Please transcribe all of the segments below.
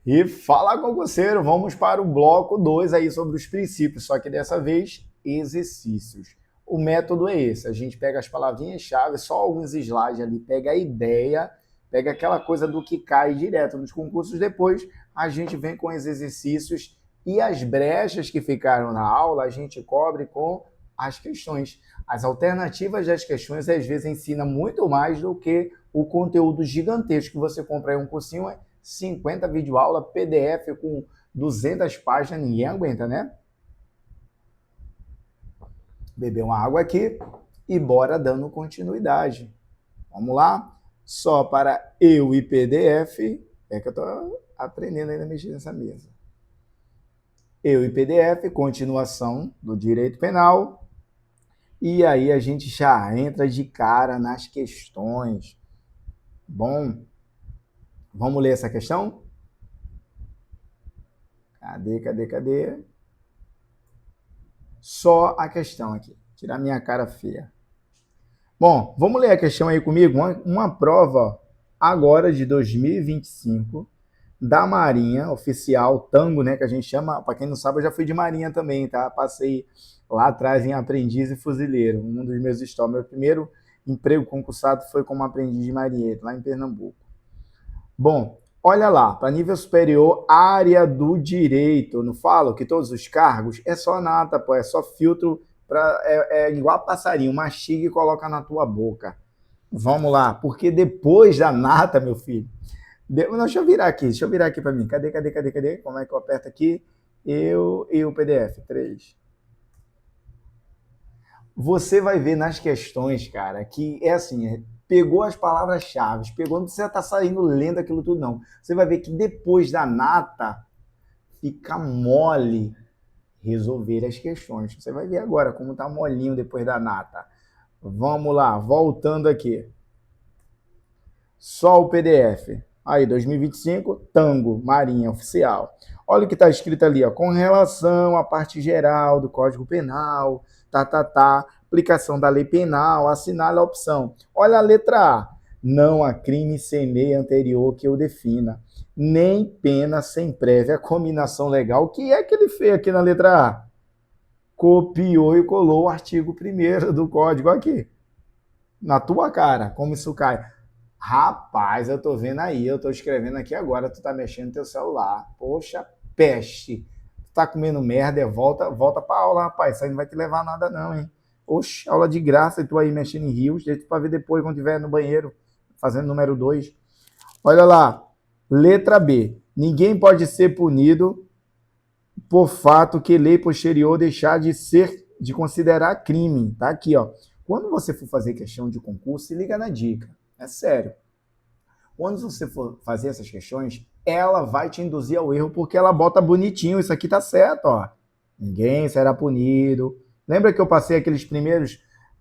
E fala, concurseiro, vamos para o bloco 2 aí sobre os princípios, só que dessa vez exercícios. O método é esse, a gente pega as palavrinhas-chave, só alguns slides ali, pega a ideia, pega aquela coisa do que cai direto nos concursos, depois a gente vem com os exercícios e as brechas que ficaram na aula a gente cobre com as questões. As alternativas das questões às vezes ensina muito mais do que o conteúdo gigantesco que você compra em um cursinho, 50 videoaula, PDF com 200 páginas, ninguém aguenta, né? Beber uma água aqui e bora dando continuidade. Vamos lá? Só para eu e PDF, é que eu estou aprendendo ainda a mexer nessa mesa. Eu e PDF, continuação do direito penal. E aí a gente já entra de cara nas questões. Bom, vamos ler essa questão? Cadê? Só a questão aqui. Tirar minha cara feia. Bom, vamos ler a questão aí comigo. Uma prova agora de 2025 da Marinha Oficial Tango, né, que a gente chama. Para quem não sabe, eu já fui de Marinha também, tá? Passei lá atrás em aprendiz e fuzileiro. Um dos meus stories. Meu primeiro emprego concursado foi como aprendiz de marinheiro, lá em Pernambuco. Bom, olha lá, para nível superior, área do direito. Não falo que todos os cargos é só nata, pô, é só filtro, é igual passarinho, mastiga e coloca na tua boca. Vamos lá, porque depois da nata, meu filho. Não, deixa eu virar aqui para mim. Cadê? Como é que eu aperto aqui? Eu e o PDF. 3. Você vai ver nas questões, cara, que é assim, pegou as palavras-chave, pegou, não precisa estar saindo lendo aquilo tudo, não. Você vai ver que depois da nata, fica mole resolver as questões. Você vai ver agora como tá molinho depois da nata. Vamos lá, voltando aqui. Só o PDF. Aí, 2025, Tango, Marinha Oficial. Olha o que está escrito ali, ó. Com relação à parte geral do Código Penal, aplicação da lei penal, assinale a opção. Olha a letra A. Não há crime sem lei anterior que o defina, nem pena sem prévia cominação legal. O que é que ele fez aqui na letra A? Copiou e colou o artigo 1º do código aqui. Na tua cara, como isso cai. Rapaz, eu tô vendo aí, eu tô escrevendo aqui agora, tu tá mexendo no teu celular. Poxa, peste. Tu tá comendo merda, volta pra aula, rapaz. Isso aí não vai te levar a nada não, hein? Oxe, aula de graça e tu aí mexendo em rios, deixa pra ver depois quando tiver no banheiro, fazendo número 2. Olha lá, letra B. Ninguém pode ser punido por fato que lei posterior deixar de considerar crime. Tá aqui, ó. Quando você for fazer questão de concurso, se liga na dica. É sério. Quando você for fazer essas questões, ela vai te induzir ao erro porque ela bota bonitinho, isso aqui tá certo, ó. Ninguém será punido. Lembra que eu passei aqueles primeiros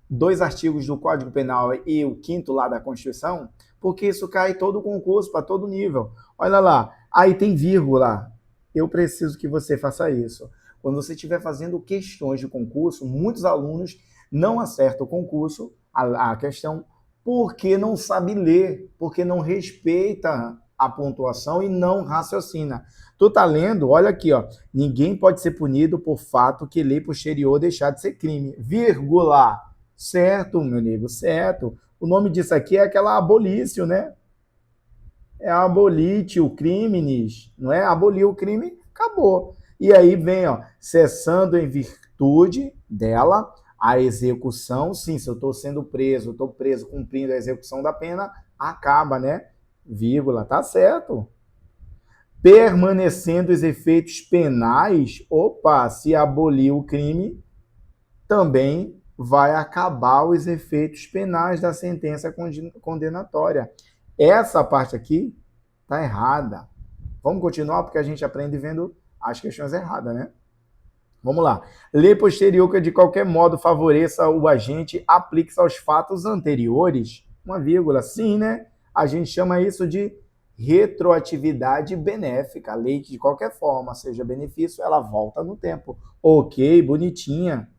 2 artigos do Código Penal e o 5º lá da Constituição? Porque isso cai todo o concurso, para todo nível. Olha lá, aí tem vírgula. Eu preciso que você faça isso. Quando você estiver fazendo questões de concurso, muitos alunos não acertam o concurso, a questão, porque não sabe ler, porque não respeita a pontuação e não raciocina. Tu tá lendo, olha aqui, ó. Ninguém pode ser punido por fato que lei posterior deixar de ser crime. Vírgula. Certo, meu amigo, certo. O nome disso aqui é aquela abolício, né? É abolite o crimes, não é? Aboliu o crime, acabou. E aí vem, ó, cessando em virtude dela a execução. Sim, se eu estou sendo preso, estou preso cumprindo a execução da pena, acaba, né? Vírgula, tá certo. Permanecendo os efeitos penais, opa, se abolir o crime, também vai acabar os efeitos penais da sentença condenatória. Essa parte aqui tá errada. Vamos continuar porque a gente aprende vendo as questões erradas, né? Vamos lá. Lei posterior que de qualquer modo favoreça o agente aplique-se aos fatos anteriores. Uma vírgula. Sim, né? A gente chama isso de retroatividade benéfica. A lei que de qualquer forma seja benefício, ela volta no tempo. Ok, bonitinha.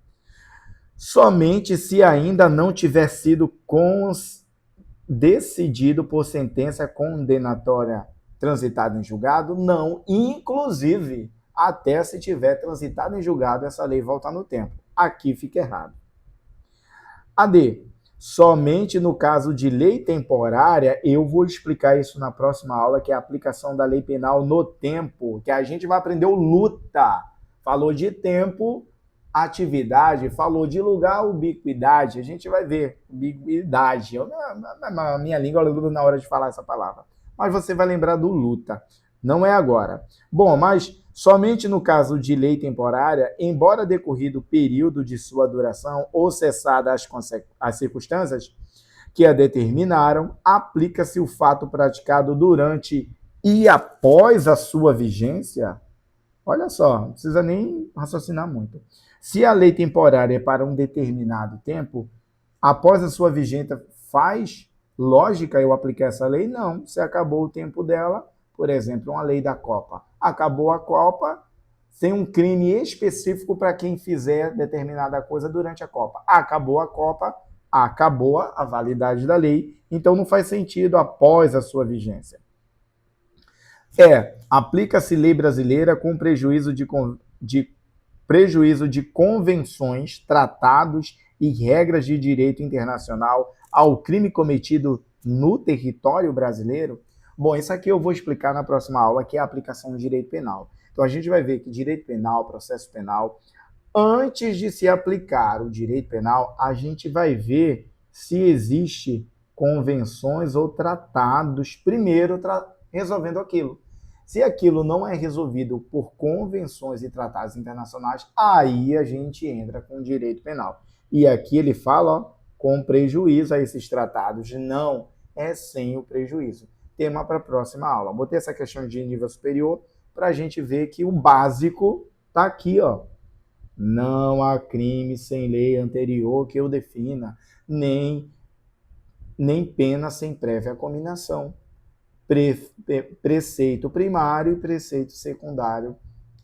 Somente se ainda não tiver sido decidido por sentença condenatória. transitado em julgado? Não. Inclusive, até se tiver transitado em julgado, essa lei volta no tempo. Aqui fica errado. AD. Somente no caso de lei temporária, eu vou explicar isso na próxima aula, que é a aplicação da lei penal no tempo, que a gente vai aprender o luta. Falou de tempo, atividade, falou de lugar, ubiquidade. A gente vai ver ubiquidade. Na minha língua, eu lembro na hora de falar essa palavra. Mas você vai lembrar do luta. Não é agora. Bom, mas somente no caso de lei temporária, embora decorrido o período de sua duração ou cessadas as circunstâncias que a determinaram, aplica-se o fato praticado durante e após a sua vigência. Olha só, não precisa nem raciocinar muito. Se a lei temporária é para um determinado tempo, após a sua vigência, faz lógica eu aplicar essa lei? Não. Se acabou o tempo dela, por exemplo, uma lei da Copa. Acabou a Copa, tem um crime específico para quem fizer determinada coisa durante a Copa. Acabou a Copa, acabou a validade da lei, então não faz sentido após a sua vigência. Aplica-se lei brasileira com prejuízo de convenções, tratados e regras de direito internacional ao crime cometido no território brasileiro? Bom, isso aqui eu vou explicar na próxima aula, que é a aplicação do direito penal. Então, a gente vai ver que direito penal, processo penal, antes de se aplicar o direito penal, a gente vai ver se existe convenções ou tratados, primeiro resolvendo aquilo. Se aquilo não é resolvido por convenções e tratados internacionais, aí a gente entra com o direito penal. E aqui ele fala, ó, com prejuízo a esses tratados. Não, é sem o prejuízo. Tema para a próxima aula. Botei essa questão de nível superior para a gente ver que o básico está aqui, ó. Não há crime sem lei anterior que o defina, nem pena sem prévia cominação. Preceito primário e preceito secundário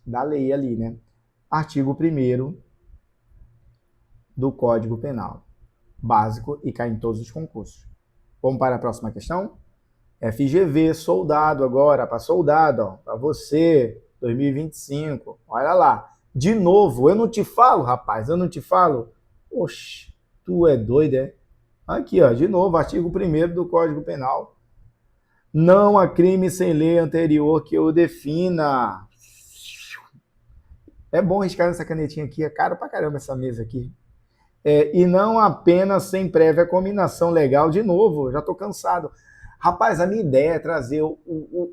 da lei ali, né? Artigo 1º do Código Penal. Básico e cai em todos os concursos. Vamos para a próxima questão? FGV, soldado agora, para soldado, para você, 2025. Olha lá. De novo, eu não te falo, rapaz, eu não te falo. Oxe, tu é doido, é? Aqui, ó, de novo, artigo 1º do Código Penal. Não há crime sem lei anterior que o defina. É bom riscar essa canetinha aqui, é caro pra caramba essa mesa aqui. E não apenas sem prévia cominação legal, de novo, já tô cansado. Rapaz, a minha ideia é trazer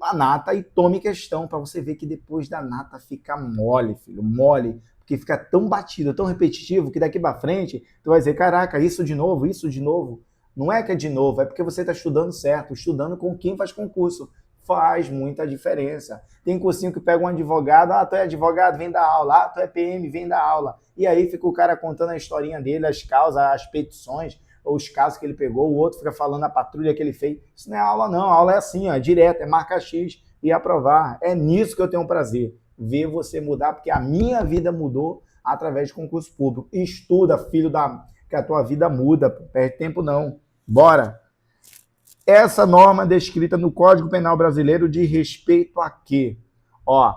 a nata e tome questão, para você ver que depois da nata fica mole, filho, mole, porque fica tão batido, tão repetitivo, que daqui para frente tu vai dizer, caraca, isso de novo, isso de novo. Não é que é de novo, é porque você está estudando certo, estudando com quem faz concurso. Faz muita diferença. Tem cursinho que pega um advogado, tu é advogado, vem dar aula, tu é PM, vem dar aula. E aí fica o cara contando a historinha dele, as causas, as petições, os casos que ele pegou, o outro fica falando a patrulha que ele fez. Isso não é aula não, a aula é assim, ó, é direto, é marca X e aprovar. É nisso que eu tenho prazer, ver você mudar, porque a minha vida mudou através de concurso público. Estuda, filho que a tua vida muda, perde tempo não. Bora! Essa norma descrita no Código Penal Brasileiro diz respeito a quê? Ó,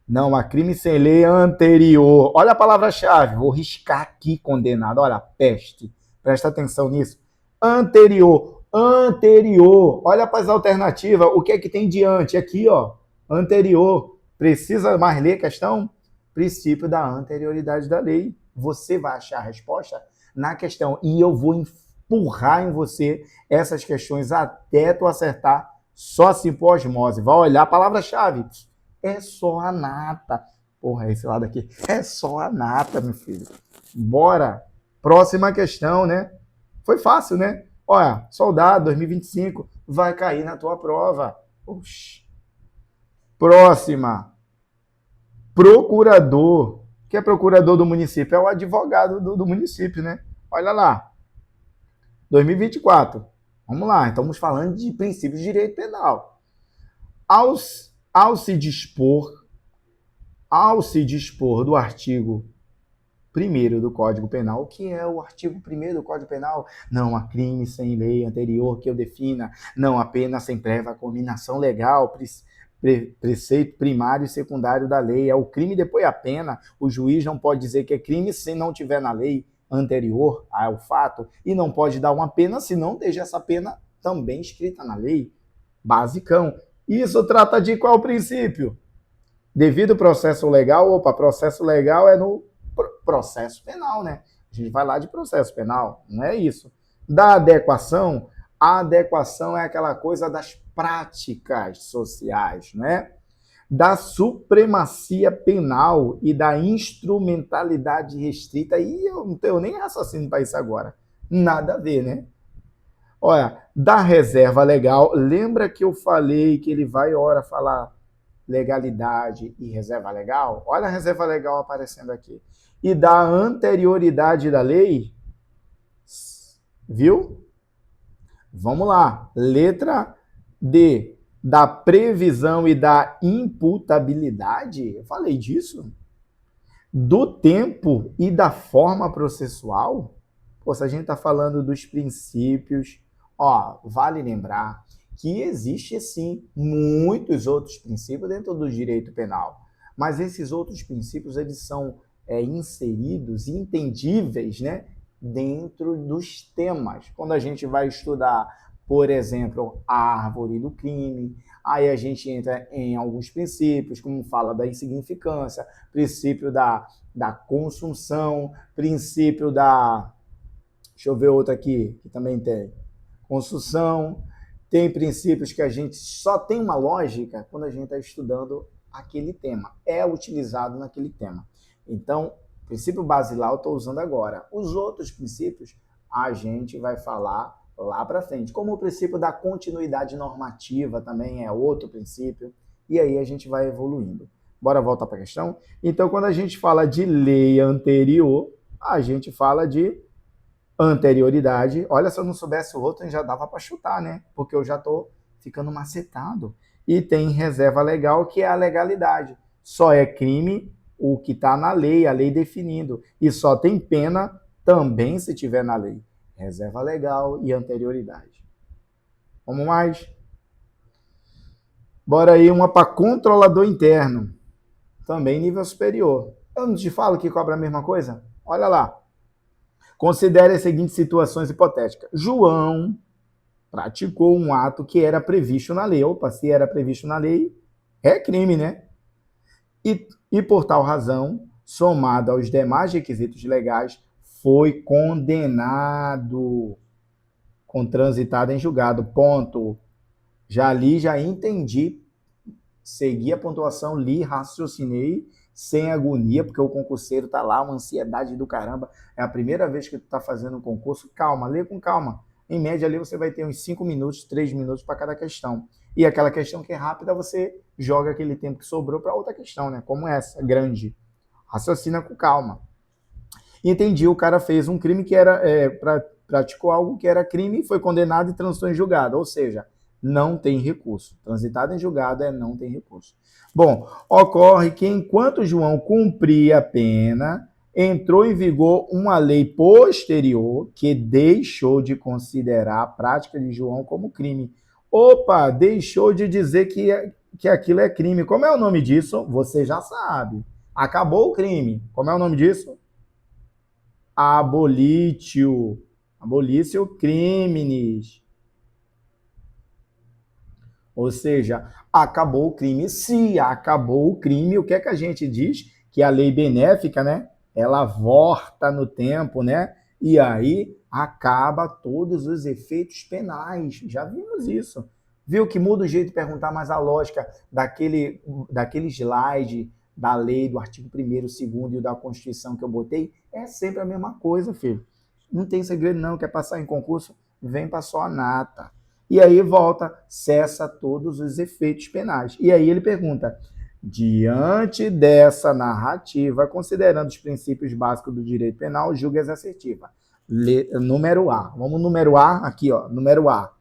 não há crime sem lei anterior. Olha a palavra-chave, vou riscar aqui, condenado. Olha, peste. Presta atenção nisso. Anterior. Anterior. Olha para as alternativas. O que é que tem diante? Aqui, ó. Anterior. Precisa mais ler a questão? Princípio da anterioridade da lei. Você vai achar a resposta na questão. E eu vou empurrar em você essas questões até tu acertar só assim por osmose. Vai olhar a palavra-chave. É só a nata. Porra, esse lado aqui. É só a nata, meu filho. Bora. Próxima questão, né? Foi fácil, né? Olha, soldado, 2025, vai cair na tua prova. Oxi. Próxima. Procurador. O que é procurador do município? É o advogado do município, né? Olha lá. 2024. Vamos lá. Então, estamos falando de princípios de direito penal. Ao se dispor do artigo 1º do Código Penal. O que é o artigo 1º do Código Penal? Não há crime sem lei anterior que eu defina, não há pena sem prévia cominação legal, preceito primário e secundário da lei. É o crime depois a pena. O juiz não pode dizer que é crime se não tiver na lei anterior ao fato, e não pode dar uma pena se não deixa essa pena também escrita na lei. Basicão. Isso trata de qual princípio? Devido processo legal, processo legal é no processo penal, né? A gente vai lá de processo penal, não é isso. Da adequação, a adequação é aquela coisa das práticas sociais, né? Da supremacia penal e da instrumentalidade restrita, e eu não tenho nem raciocínio para isso agora. Nada a ver, né? Olha, da reserva legal, lembra que eu falei que ele vai, ora, falar legalidade e reserva legal? Olha a reserva legal aparecendo aqui. E da anterioridade da lei, viu? Vamos lá. Letra D. Da previsão e da imputabilidade. Eu falei disso. Do tempo e da forma processual. Pô, se a gente está falando dos princípios, ó, vale lembrar que existe, sim, muitos outros princípios dentro do direito penal. Mas esses outros princípios, eles são inseridos, entendíveis, né, dentro dos temas. Quando a gente vai estudar, por exemplo, a árvore do crime, aí a gente entra em alguns princípios, como fala da insignificância, princípio da consunção, princípio da... Deixa eu ver outro aqui, que também tem. Consunção. Tem princípios que a gente só tem uma lógica quando a gente está estudando aquele tema. É utilizado naquele tema. Então, princípio basilar eu estou usando agora. Os outros princípios a gente vai falar lá para frente. Como o princípio da continuidade normativa também é outro princípio. E aí a gente vai evoluindo. Bora voltar para a questão? Então, quando a gente fala de lei anterior, a gente fala de anterioridade. Olha, se eu não soubesse o outro, já dava para chutar, né? Porque eu já estou ficando macetado. E tem reserva legal, que é a legalidade. Só é crime o que está na lei, a lei definindo. E só tem pena também se tiver na lei. Reserva legal e anterioridade. Vamos mais? Bora aí uma para controlador interno. Também nível superior. Eu não te falo que cobra a mesma coisa? Olha lá. Considere as seguintes situações hipotéticas. João praticou um ato que era previsto na lei. Opa, se era previsto na lei, é crime, né? E por tal razão, somado aos demais requisitos legais, foi condenado com transitado em julgado. Ponto. Já li, já entendi. Segui a pontuação, li, raciocinei, sem agonia, porque o concurseiro tá lá, uma ansiedade do caramba. É a primeira vez que tu tá fazendo um concurso. Calma, lê com calma. Em média, ali você vai ter uns 5 minutos, 3 minutos para cada questão. E aquela questão que é rápida, você joga aquele tempo que sobrou para outra questão, né? Como essa, grande. Raciocina com calma. Entendi, o cara fez um crime que era... praticou algo que era crime, foi condenado e transitou em julgado. Ou seja, não tem recurso. Transitado em julgado não tem recurso. Bom, ocorre que enquanto João cumpria a pena, entrou em vigor uma lei posterior que deixou de considerar a prática de João como crime. Opa, deixou de dizer que aquilo é crime. Como é o nome disso? Você já sabe. Acabou o crime. Como é o nome disso? Abolitio. Abolitio criminis. Ou seja, acabou o crime. Se acabou o crime, o que é que a gente diz? Que a lei benéfica, né? Ela volta no tempo, né? E aí acaba todos os efeitos penais. Já vimos isso. Viu que muda o jeito de perguntar, mas a lógica daquele slide da lei, do artigo 1º, 2º e da Constituição que eu botei é sempre a mesma coisa, filho. Não tem segredo não, quer passar em concurso? Vem para sua nata. E aí volta, cessa todos os efeitos penais. E aí ele pergunta, diante dessa narrativa, considerando os princípios básicos do direito penal, julgue as assertiva. Número A. Vamos número A aqui, ó. Número A.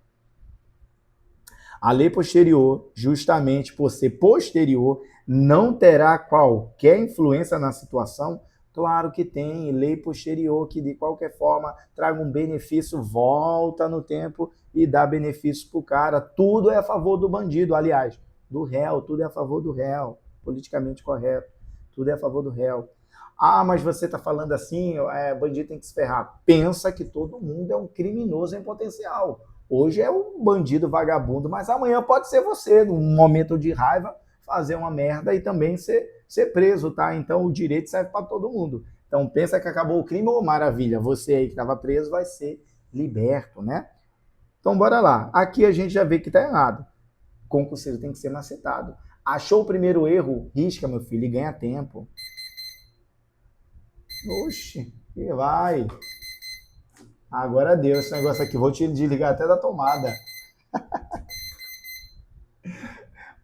A lei posterior, justamente por ser posterior, não terá qualquer influência na situação. Claro que tem, lei posterior que de qualquer forma traga um benefício, volta no tempo e dá benefício para o cara. Tudo é a favor do bandido, aliás, do réu, tudo é a favor do réu, politicamente correto, tudo é a favor do réu. Ah, mas você está falando assim, bandido tem que se ferrar. Pensa que todo mundo é um criminoso em potencial. Hoje é um bandido vagabundo, mas amanhã pode ser você, num momento de raiva, fazer uma merda e também ser preso, tá? Então o direito serve para todo mundo. Então pensa que acabou o crime, ou maravilha, você aí que estava preso vai ser liberto, né? Então bora lá. Aqui a gente já vê que tá errado. Concurseiro tem que ser macetado. Achou o primeiro erro? Risca, meu filho, e ganha tempo. Oxe, que vai. Agora deu esse negócio aqui. Vou te desligar até da tomada.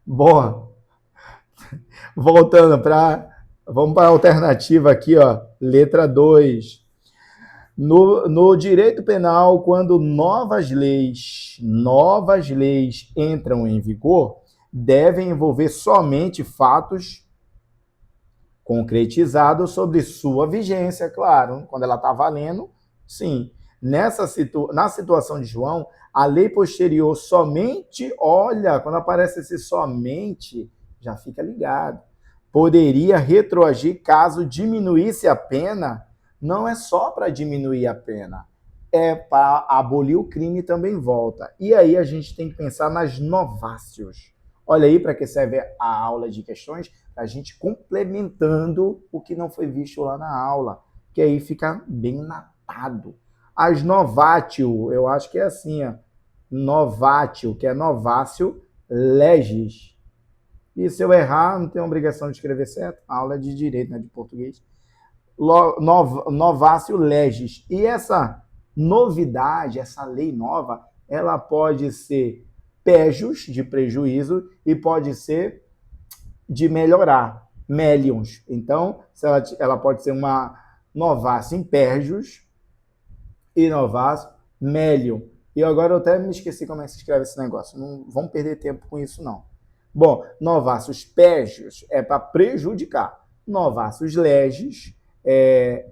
Bom, voltando para... Vamos para a alternativa aqui, ó. Letra 2. No direito penal, quando novas leis entram em vigor, devem envolver somente fatos concretizados sobre sua vigência, claro. Quando ela está valendo, sim. Na situação de João, a lei posterior somente, olha, quando aparece esse somente, já fica ligado. Poderia retroagir caso diminuísse a pena. Não é só para diminuir a pena, é para abolir o crime também volta. E aí a gente tem que pensar nas novácios. Olha aí para que serve a aula de questões, a gente complementando o que não foi visto lá na aula, que aí fica bem natado. As novatio, eu acho que é assim, ó, novatio, que é novácio legis. E se eu errar, não tenho obrigação de escrever certo? A aula é de direito, não é de português. Novácio legis. E essa novidade, essa lei nova, ela pode ser pejus, de prejuízo, e pode ser de melhorar, melions. Então, ela pode ser uma novácio imperjus e novácio melium. E agora eu até me esqueci como é que se escreve esse negócio. Não vamos perder tempo com isso, não. Bom, novácios pégios é para prejudicar. Novácios legis,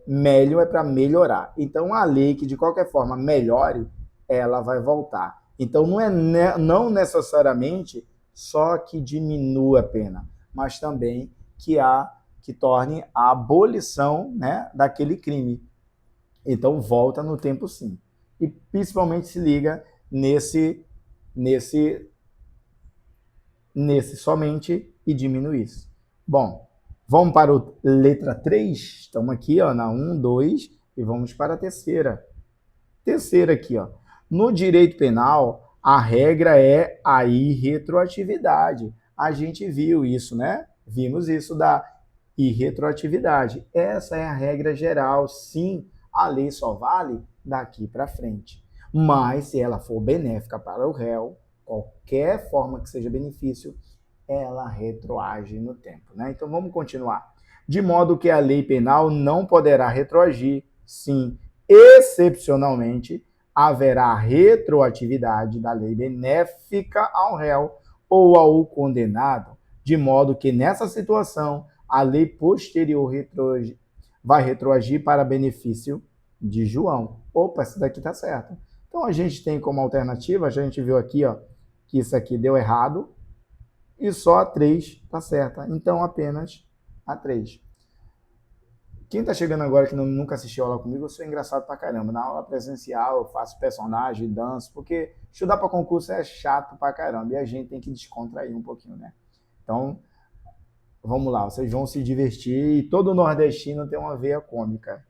melium é para melhorar. Então, a lei que, de qualquer forma, melhore, ela vai voltar. Então, não necessariamente só que diminua a pena, mas também que torne a abolição, né, daquele crime. Então, volta no tempo, sim. E, principalmente, se liga nesse somente e diminuir isso. Bom, vamos para a letra 3. Estamos aqui, ó, na 1, 2 e vamos para a terceira. Terceira aqui, ó. No direito penal, a regra é a irretroatividade. A gente viu isso, né? Vimos isso da irretroatividade. Essa é a regra geral, sim. A lei só vale daqui para frente. Mas se ela for benéfica para o réu, qualquer forma que seja benefício, ela retroage no tempo, né? Então vamos continuar. De modo que a lei penal não poderá retroagir, sim, excepcionalmente, haverá retroatividade da lei benéfica ao réu ou ao condenado, de modo que nessa situação a lei posterior vai retroagir para benefício de João. Opa, isso daqui está certo. Então a gente tem como alternativa, a gente viu aqui, ó, que isso aqui deu errado e só a 3 está certa. Então apenas a 3. Quem está chegando agora que nunca assistiu aula comigo, eu sou engraçado pra caramba. Na aula presencial eu faço personagem, danço, porque estudar para concurso é chato pra caramba e a gente tem que descontrair um pouquinho, né? Então, vamos lá, vocês vão se divertir e todo nordestino tem uma veia cômica.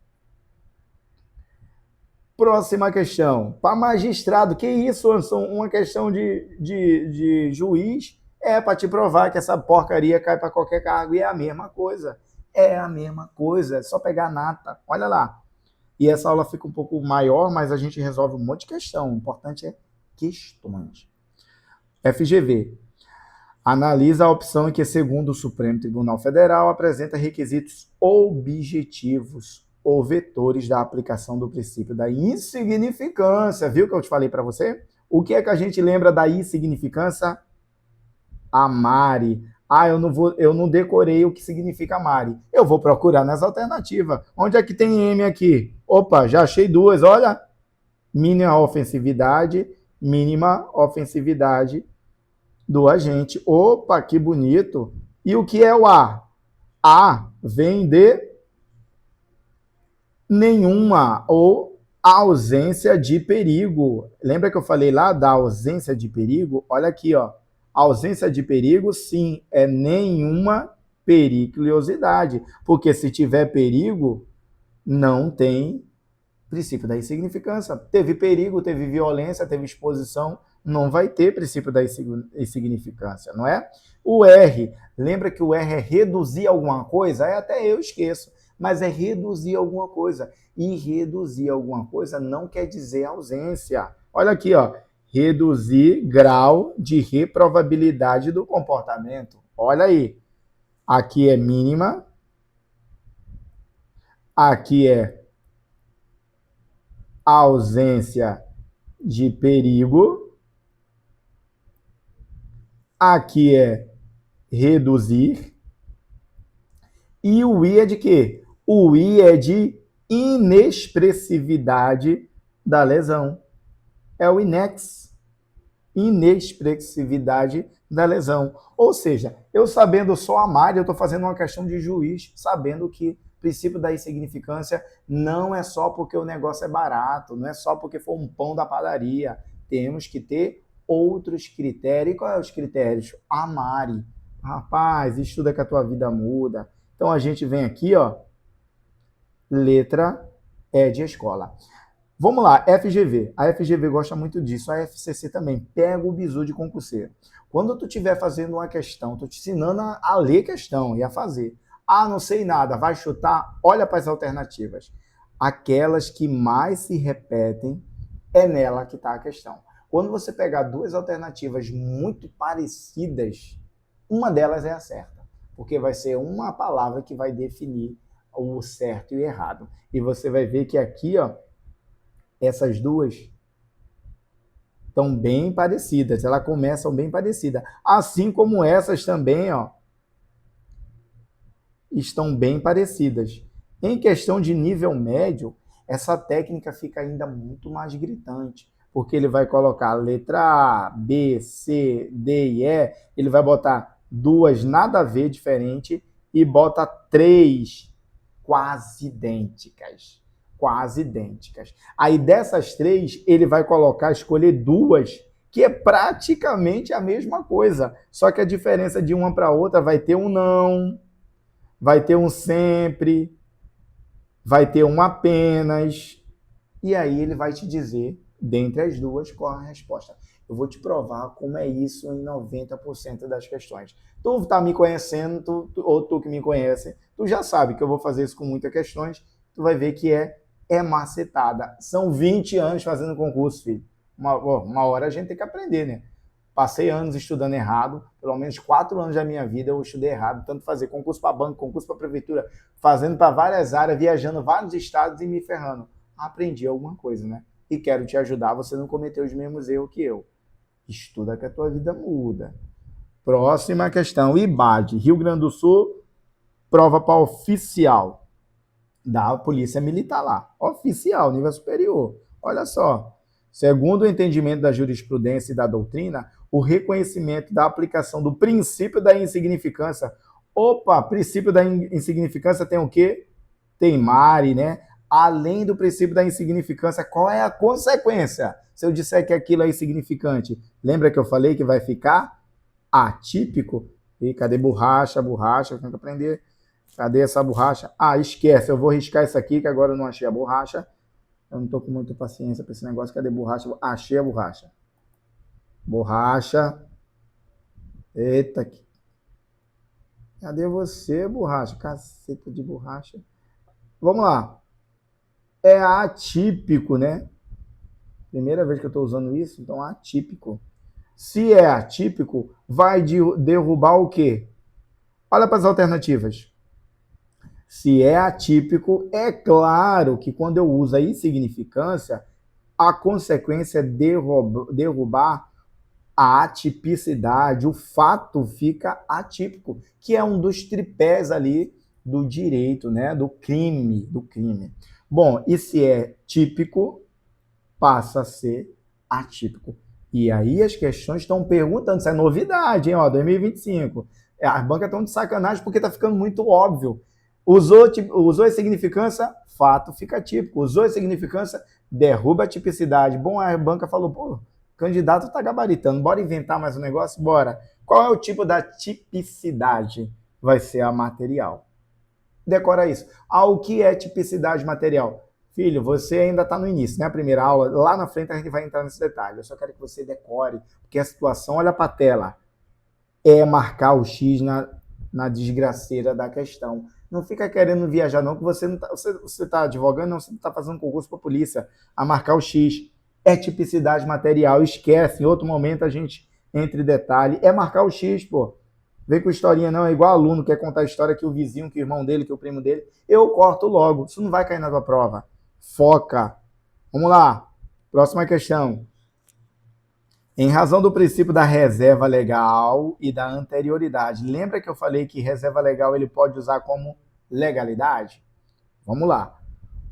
Próxima questão. Para magistrado, que isso, Anderson? Uma questão de juiz é para te provar que essa porcaria cai para qualquer cargo. E é a mesma coisa. É a mesma coisa. É só pegar a nata. Olha lá. E essa aula fica um pouco maior, mas a gente resolve um monte de questão. O importante é questões. FGV. Analisa a opção em que, segundo o Supremo Tribunal Federal, apresenta requisitos objetivos ou vetores da aplicação do princípio da insignificância. Viu que eu te falei para você? O que é que a gente lembra da insignificância? A Mari, Ah, eu não decorei o que significa Mari. Eu vou procurar nas alternativas. Onde é que tem M aqui? Opa, já achei duas, olha. Mínima ofensividade do agente. Opa, que bonito. E o que é o A? A vem de nenhuma ou ausência de perigo. Lembra que eu falei lá da ausência de perigo? Olha aqui, ó. A ausência de perigo, sim, é nenhuma periculosidade. Porque se tiver perigo, não tem princípio da insignificância. Teve perigo, teve violência, teve exposição, não vai ter princípio da insignificância, não é? O R, lembra que o R é reduzir alguma coisa? Até eu esqueço, mas é reduzir alguma coisa. E reduzir alguma coisa não quer dizer ausência. Olha aqui, ó. Reduzir grau de reprovabilidade do comportamento. Olha aí. Aqui é mínima. Aqui é ausência de perigo. Aqui é reduzir. E o I é de quê? O I é de inexpressividade da lesão. É o inex. Inexpressividade da lesão. Ou seja, eu sabendo só a Mari, eu estou fazendo uma questão de juiz, sabendo que o princípio da insignificância não é só porque o negócio é barato, não é só porque foi um pão da padaria. Temos que ter outros critérios. E quais são os critérios? A Mari. Rapaz, estuda que a tua vida muda. Então a gente vem aqui, ó, letra E de escola. Vamos lá, FGV. A FGV gosta muito disso, a FCC também. Pega o bizu de concurseiro. Quando tu estiver fazendo uma questão, tô te ensinando a ler questão e a fazer. Ah, não sei nada, vai chutar? Olha para as alternativas. Aquelas que mais se repetem, é nela que está a questão. Quando você pegar duas alternativas muito parecidas, uma delas é a certa, porque vai ser uma palavra que vai definir o certo e o errado. E você vai ver que aqui, ó, essas duas estão bem parecidas, elas começam bem parecidas. Assim como essas também, ó, estão bem parecidas. Em questão de nível médio, essa técnica fica ainda muito mais gritante, porque ele vai colocar a letra A, B, C, D e E, ele vai botar duas nada a ver diferente e bota três quase idênticas. Quase idênticas. Aí dessas três, ele vai colocar, escolher duas, que é praticamente a mesma coisa. Só que a diferença de uma para outra vai ter um não, vai ter um sempre, vai ter um apenas. E aí ele vai te dizer, dentre as duas, qual a resposta. Eu vou te provar como é isso em 90% das questões. Tu tá me conhecendo, ou tu que me conhece, tu já sabe que eu vou fazer isso com muitas questões, tu vai ver que é macetada. São 20 anos fazendo concurso, filho. Uma hora a gente tem que aprender, né? Passei anos estudando errado, pelo menos 4 anos da minha vida eu estudei errado, tanto fazer concurso para banco, concurso para prefeitura, fazendo para várias áreas, viajando vários estados e me ferrando. Aprendi alguma coisa, né? E quero te ajudar a você não cometer os mesmos erros que eu. Estuda que a tua vida muda. Próxima questão. IBAD, Rio Grande do Sul, prova para oficial da Polícia Militar lá. Oficial, nível superior. Olha só. Segundo o entendimento da jurisprudência e da doutrina, o reconhecimento da aplicação do princípio da insignificância. Opa, princípio da insignificância tem o quê? Tem Mari, né? Além do princípio da insignificância, qual é a consequência? Se eu disser que aquilo é insignificante, lembra que eu falei que vai ficar atípico? E cadê borracha? Borracha, eu tenho que aprender. Cadê essa borracha? Ah, esquece, eu vou riscar isso aqui, que agora eu não achei a borracha. Eu não tô com muita paciência para esse negócio. Cadê borracha? Achei a borracha. Borracha. Eita. Cadê você, borracha? Caceta de borracha. Vamos lá. É atípico, né? Primeira vez que eu estou usando isso, então atípico. Se é atípico, vai derrubar o quê? Olha para as alternativas. Se é atípico, é claro que quando eu uso a insignificância, a consequência é derrubar A atipicidade, o fato fica atípico, que é um dos tripés ali do direito, né? Do crime. Bom, e se é típico, passa a ser atípico. E aí as questões estão perguntando, isso é novidade, hein? Ó, 2025. As bancas estão de sacanagem porque está ficando muito óbvio. Usou a significância, fato fica típico. Usou a significância, derruba a tipicidade. Bom, a banca falou, pô, o candidato está gabaritando, bora inventar mais um negócio? Bora. Qual é o tipo da tipicidade? Vai ser a material. Decora isso. O que é tipicidade material? Filho, você ainda está no início, né? A primeira aula, lá na frente a gente vai entrar nesse detalhe. Eu só quero que você decore, porque a situação, olha para a tela, é marcar o X na desgraceira da questão. Não fica querendo viajar, não, que você não tá, você tá advogando, não, você não está fazendo concurso para a polícia. A marcar o X é tipicidade material. Esquece, em outro momento a gente entra em detalhe. É marcar o X, pô. Vem com historinha, não. É igual aluno, quer contar a história que o vizinho, que o irmão dele, que o primo dele. Eu corto logo. Isso não vai cair na tua prova. Foca. Vamos lá. Próxima questão. Em razão do princípio da reserva legal e da anterioridade. Lembra que eu falei que reserva legal ele pode usar como legalidade? Vamos lá.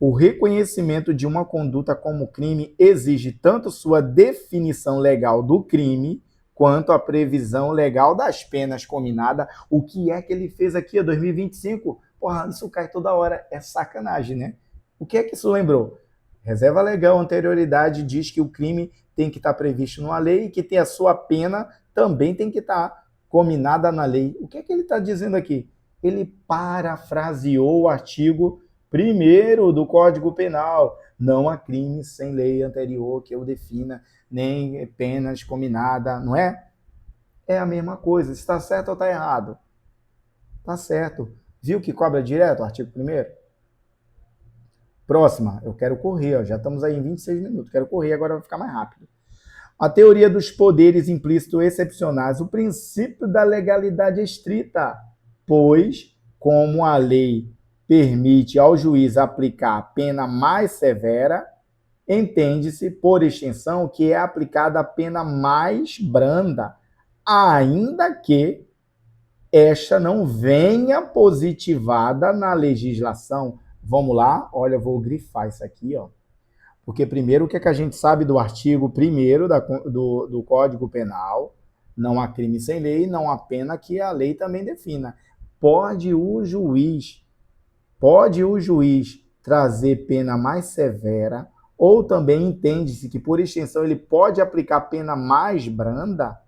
O reconhecimento de uma conduta como crime exige tanto sua definição legal do crime quanto a previsão legal das penas combinada. O que é que ele fez aqui, 2025? Porra, isso cai toda hora. É sacanagem, né? O que é que isso lembrou? Reserva legal, anterioridade diz que o crime tem que estar previsto numa lei e que tem a sua pena também tem que estar combinada na lei. O que é que ele está dizendo aqui? Ele parafraseou o artigo 1º do Código Penal. Não há crime sem lei anterior que eu defina, nem penas combinadas, não é? É a mesma coisa. Está certo ou está errado? Está certo. Viu que cobra direto o artigo 1º? Próxima, eu quero correr, ó, já estamos aí em 26 minutos, quero correr, agora vai ficar mais rápido. A teoria dos poderes implícitos excepcionais, o princípio da legalidade estrita, pois, como a lei permite ao juiz aplicar a pena mais severa, entende-se, por extensão, que é aplicada a pena mais branda, ainda que esta não venha positivada na legislação. Vamos lá, olha, eu vou grifar isso aqui, ó. Porque primeiro, o que, é que a gente sabe do artigo 1º do Código Penal? Não há crime sem lei, não há pena que a lei também defina. Pode o juiz trazer pena mais severa, ou também entende-se que, por extensão, ele pode aplicar pena mais branda,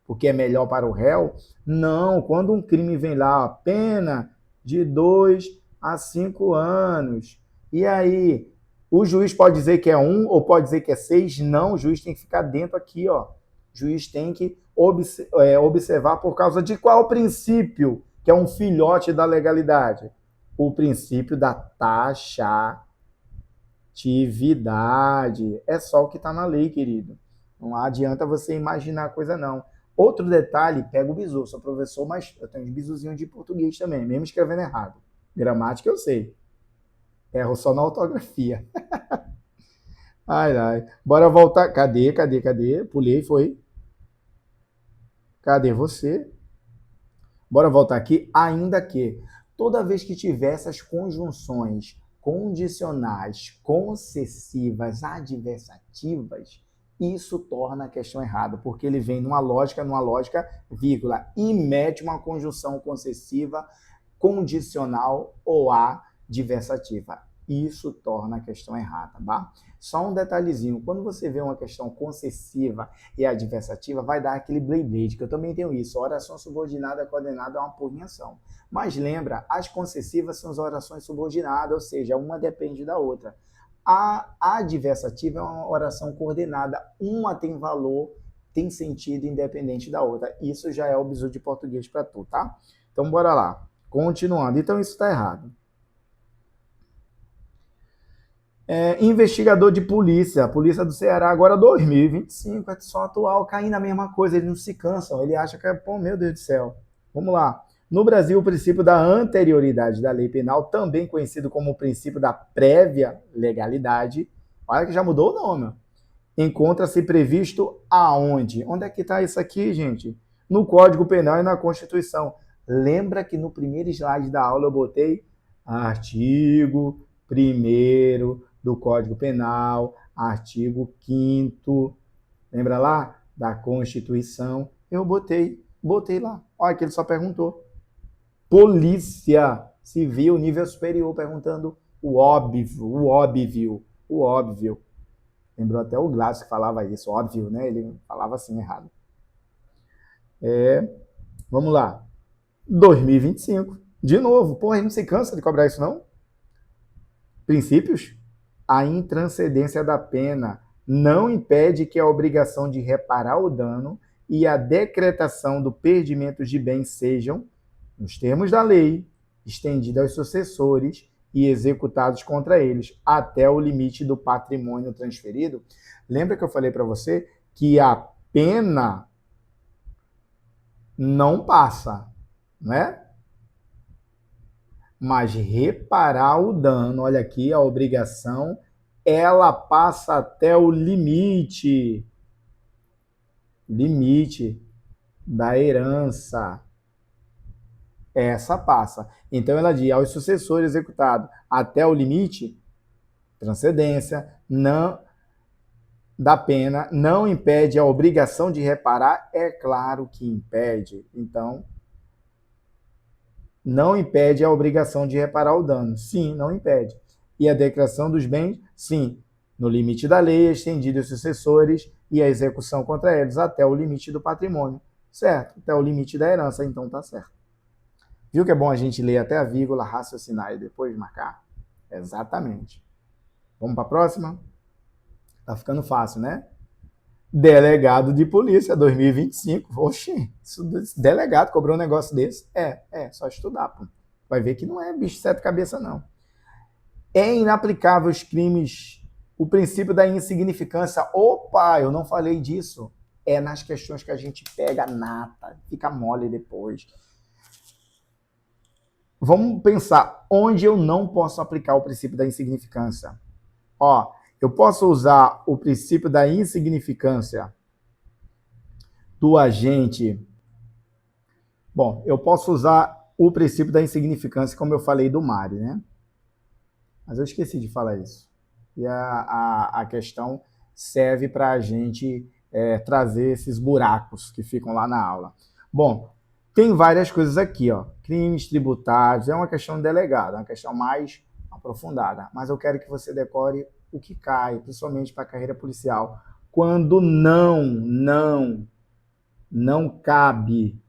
porque é melhor para o réu? Não, quando um crime vem lá, pena de 2 a 5 anos. E aí, o juiz pode dizer que é 1 ou pode dizer que é 6? Não, o juiz tem que ficar dentro aqui, ó. O juiz tem que observar por causa de qual princípio, que é um filhote da legalidade? O princípio da taxatividade. É só o que está na lei, querido. Não adianta você imaginar coisa, não. Outro detalhe, pega o bizu. Sou professor, mas eu tenho uns bizuzinhos de português também, mesmo escrevendo errado. Gramática eu sei. Erro só na ortografia. Ai. Bora voltar. Cadê? Pulei, foi. Cadê você? Bora voltar aqui. Ainda que toda vez que tiver essas conjunções condicionais, concessivas, adversativas, isso torna a questão errada, porque ele vem numa lógica, vírgula, e mete uma conjunção concessiva, condicional ou adversativa. Isso torna a questão errada, tá? Só um detalhezinho, quando você vê uma questão concessiva e adversativa, vai dar aquele blade, que eu também tenho isso, oração subordinada coordenada é uma porrinhação. Mas lembra, as concessivas são as orações subordinadas, ou seja, uma depende da outra. A adversativa é uma oração coordenada, uma tem valor, tem sentido independente da outra. Isso já é o bizu de português para tu, tá? Então, bora lá. Continuando. Então, isso está errado. Investigador de polícia, a polícia do Ceará, agora 2025, é só atual, caindo na mesma coisa, eles não se cansam, ele acha que é, pô, meu Deus do céu. Vamos lá. No Brasil, o princípio da anterioridade da lei penal, também conhecido como o princípio da prévia legalidade, olha que já mudou o nome, encontra-se previsto aonde? Onde é que está isso aqui, gente? No Código Penal e na Constituição. Lembra que no primeiro slide da aula eu botei artigo 1º do Código Penal, artigo 5º, lembra lá? Da Constituição. Eu botei lá. Olha que ele só perguntou. Polícia Civil, nível superior, perguntando o óbvio. Lembrou até o Glass que falava isso, óbvio, né? Ele falava assim errado. Vamos lá. 2025. De novo. Porra, a gente não se cansa de cobrar isso, não? Princípios. A intranscendência da pena não impede que a obrigação de reparar o dano e a decretação do perdimento de bens sejam, nos termos da lei, estendidas aos sucessores e executados contra eles, até o limite do patrimônio transferido. Lembra que eu falei para você que a pena não passa, né? Mas reparar o dano, olha aqui, a obrigação, ela passa até o limite da herança. Essa passa. Então ela diz aos sucessores executados até o limite, transcendência, não da pena, não impede a obrigação de reparar, é claro que impede. Então, não impede a obrigação de reparar o dano. Sim, não impede. E a declaração dos bens, sim, no limite da lei, estendido aos sucessores e a execução contra eles até o limite do patrimônio. Certo? Até o limite da herança, então tá certo. Viu que é bom a gente ler até a vírgula, raciocinar e depois marcar? Exatamente. Vamos para a próxima? Tá ficando fácil, né? Delegado de polícia 2025. Oxi, delegado cobrou um negócio desse? Só estudar, pô. Vai ver que não é bicho de sete cabeças, não. É inaplicável os crimes, o princípio da insignificância. Opa, eu não falei disso. É nas questões que a gente pega nata, fica mole depois. Vamos pensar onde eu não posso aplicar o princípio da insignificância. Ó, eu posso usar o princípio da insignificância do agente. Bom, eu posso usar o princípio da insignificância, como eu falei do Mário, né? Mas eu esqueci de falar isso. E a questão serve para a gente trazer esses buracos que ficam lá na aula. Bom, tem várias coisas aqui, ó. Crimes tributários, é uma questão delegada, uma questão mais aprofundada. Mas eu quero que você decore o que cai, principalmente para a carreira policial, quando não cabe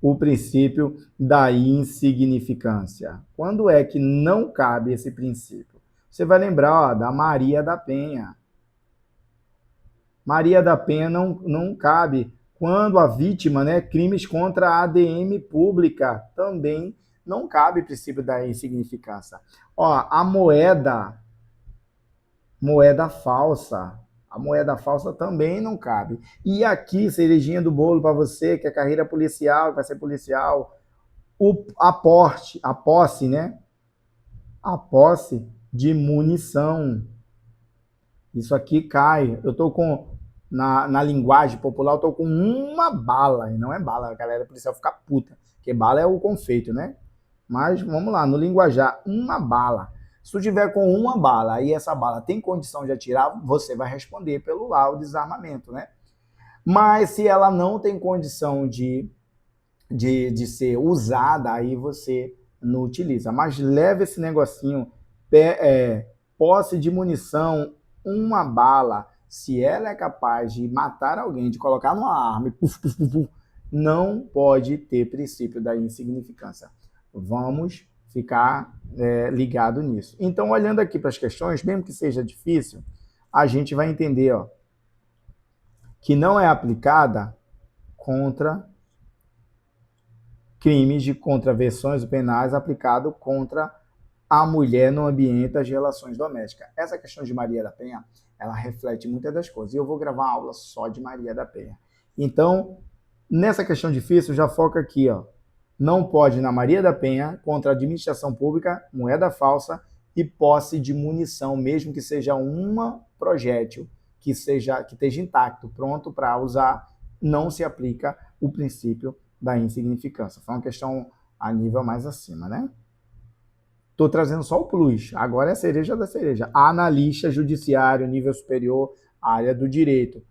o princípio da insignificância. Quando é que não cabe esse princípio? Você vai lembrar, ó, da Maria da Penha. Maria da Penha não cabe. Quando a vítima, né, crimes contra a ADM pública, também não cabe o princípio da insignificância. Ó, a moeda falsa. A moeda falsa também não cabe. E aqui, cerejinha do bolo para você, que é carreira policial, vai ser policial, a posse, né? A posse de munição. Isso aqui cai. Eu tô com, na linguagem popular, eu tô com uma bala, e não é bala, a galera policial fica puta, porque bala é o confeito, né? Mas vamos lá, no linguajar, uma bala. Se tu tiver com uma bala e essa bala tem condição de atirar, você vai responder pelo lá o desarmamento, né? Mas se ela não tem condição de ser usada, aí você não utiliza. Mas leva esse negocinho, posse de munição, uma bala, se ela é capaz de matar alguém, de colocar numa arma e não pode ter princípio da insignificância. Vamos ficar ligado nisso. Então, olhando aqui para as questões, mesmo que seja difícil, a gente vai entender, ó, que não é aplicada contra crimes de contravenções penais aplicado contra a mulher no ambiente das relações domésticas. Essa questão de Maria da Penha, ela reflete muitas das coisas. E eu vou gravar uma aula só de Maria da Penha. Então, nessa questão difícil, já foca aqui, ó. Não pode, na Maria da Penha, contra a administração pública, moeda falsa e posse de munição, mesmo que seja uma projétil que esteja intacto, pronto para usar, não se aplica o princípio da insignificância. Foi uma questão a nível mais acima, né? Estou trazendo só o plus, agora é a cereja da cereja. Analista judiciário, nível superior, área do direito.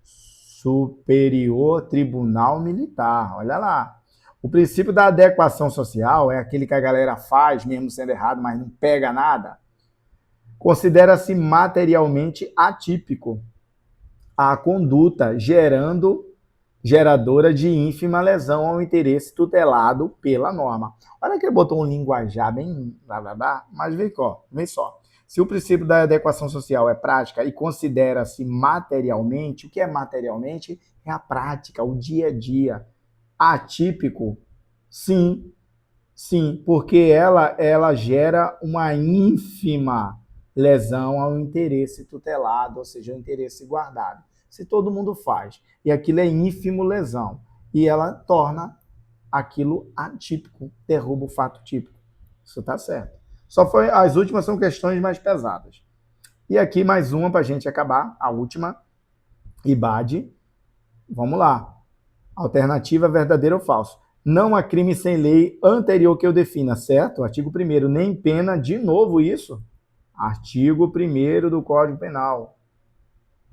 Superior Tribunal Militar, olha lá. O princípio da adequação social é aquele que a galera faz, mesmo sendo errado, mas não pega nada. Considera-se materialmente atípico a conduta geradora de ínfima lesão ao interesse tutelado pela norma. Olha que ele botou um linguajar bem mas vem só. Se o princípio da adequação social é prática e considera-se materialmente, o que é materialmente? É a prática, o dia a dia. Atípico? Sim, porque ela gera uma ínfima lesão ao interesse tutelado, ou seja, ao interesse guardado. Se todo mundo faz, e aquilo é ínfimo lesão, e ela torna aquilo atípico, derruba o fato típico. Isso está certo. As últimas são questões mais pesadas. E aqui mais uma para a gente acabar, a última, IBAD. Vamos lá. Alternativa verdadeiro ou falso. Não há crime sem lei anterior que eu defina, certo? Artigo 1º, nem pena, de novo isso. Artigo 1º do Código Penal.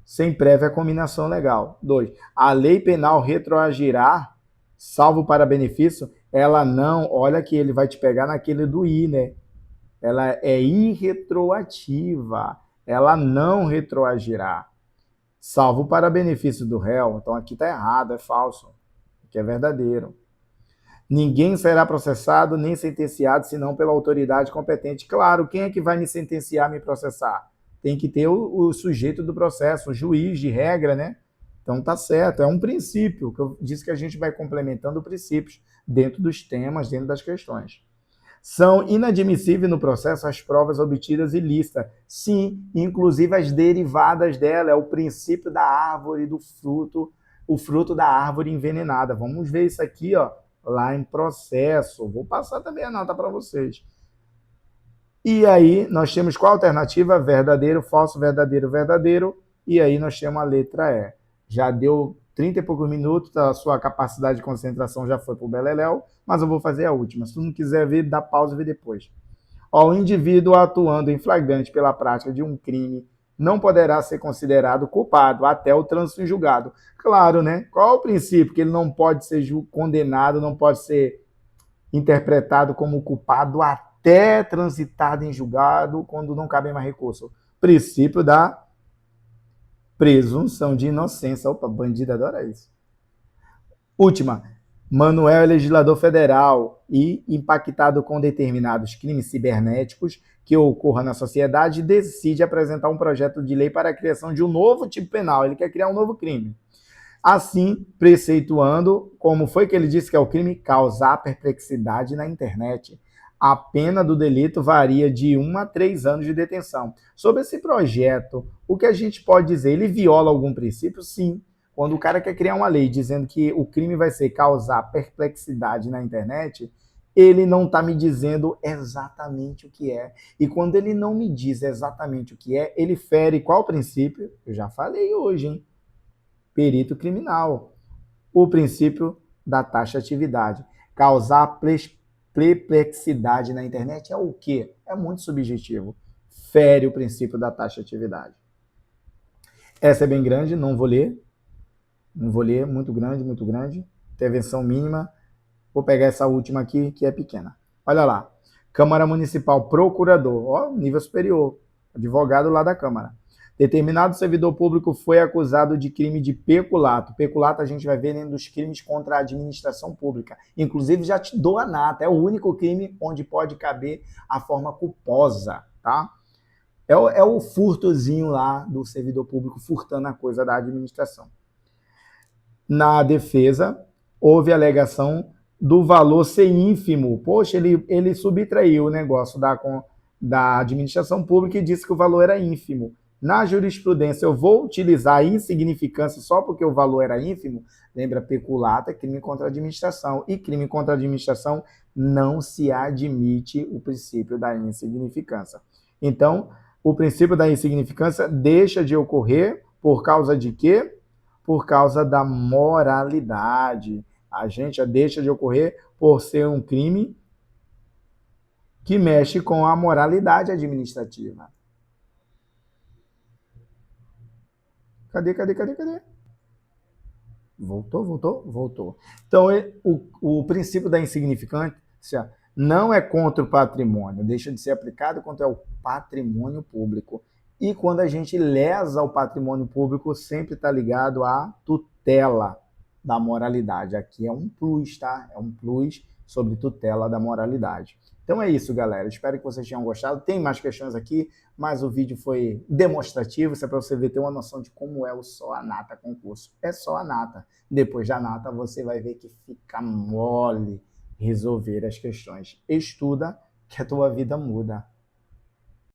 Sem prévia combinação legal. 2. A lei penal retroagirá, salvo para benefício, ela não, olha que ele vai te pegar naquele do I, né? Ela é irretroativa, ela não retroagirá, salvo para benefício do réu. Então aqui está errado, é falso, aqui é verdadeiro. Ninguém será processado nem sentenciado senão pela autoridade competente. Claro, quem é que vai me sentenciar, me processar? Tem que ter o sujeito do processo, o juiz de regra, né? Então tá certo, é um princípio, que eu disse que a gente vai complementando princípios dentro dos temas, dentro das questões. São inadmissíveis no processo as provas obtidas ilícitas. Sim, inclusive as derivadas dela, é o princípio da árvore do fruto, o fruto da árvore envenenada. Vamos ver isso aqui, ó, lá em processo. Vou passar também a nota para vocês. E aí nós temos qual alternativa? Verdadeiro, falso, verdadeiro, verdadeiro. E aí nós temos a letra E. Já deu 30 e poucos minutos, a sua capacidade de concentração já foi para o beleléu, mas eu vou fazer a última. Se tu não quiser ver, dá pausa e vê depois. O indivíduo atuando em flagrante pela prática de um crime não poderá ser considerado culpado até o trânsito em julgado. Claro, né? Qual é o princípio? Que ele não pode ser condenado, não pode ser interpretado como culpado até transitado em julgado, quando não cabe mais recurso. Princípio da presunção de inocência. Opa, bandido adora isso. Última. Manuel é legislador federal e, impactado com determinados crimes cibernéticos que ocorram na sociedade, decide apresentar um projeto de lei para a criação de um novo tipo penal. Ele quer criar um novo crime. Assim, preceituando, como foi que ele disse que é o crime? Causar perplexidade na internet. A pena do delito varia de 1 a 3 anos de detenção. Sobre esse projeto, o que a gente pode dizer? Ele viola algum princípio? Sim. Quando o cara quer criar uma lei dizendo que o crime vai ser causar perplexidade na internet, ele não está me dizendo exatamente o que é. E quando ele não me diz exatamente o que é, ele fere qual princípio? Eu já falei hoje, hein? Perito criminal. O princípio da taxatividade. Causar perplexidade na internet é o quê? É muito subjetivo. Fere o princípio da taxatividade. Essa é bem grande, não vou ler. Não vou ler, muito grande, muito grande. Intervenção mínima. Vou pegar essa última aqui, que é pequena. Olha lá. Câmara Municipal, procurador, ó, nível superior, advogado lá da Câmara. Determinado servidor público foi acusado de crime de peculato. Peculato a gente vai ver dentro dos crimes contra a administração pública. Inclusive, já te dou a nata. É o único crime onde pode caber a forma culposa, tá? É o furtozinho lá do servidor público furtando a coisa da administração. Na defesa, houve alegação do valor ser ínfimo. Poxa, ele subtraiu o negócio da administração pública e disse que o valor era ínfimo. Na jurisprudência, eu vou utilizar a insignificância só porque o valor era ínfimo? Lembra, peculato é crime contra a administração. E crime contra a administração não se admite o princípio da insignificância. Então, O princípio da insignificância deixa de ocorrer por causa de quê? Por causa da moralidade. A gente deixa de ocorrer por ser um crime que mexe com a moralidade administrativa. Cadê? Voltou. Então, o princípio da insignificância não é contra o patrimônio, deixa de ser aplicado contra o patrimônio público. E quando a gente lesa o patrimônio público, sempre está ligado à tutela da moralidade. Aqui é um plus, tá? É um plus sobre tutela da moralidade. Então é isso, galera. Espero que vocês tenham gostado. Tem mais questões aqui, mas o vídeo foi demonstrativo, isso é para você ver, ter uma noção de como é o Só a Nata concurso. É só a nata. Depois da nata, você vai ver que fica mole resolver as questões. Estuda, que a tua vida muda.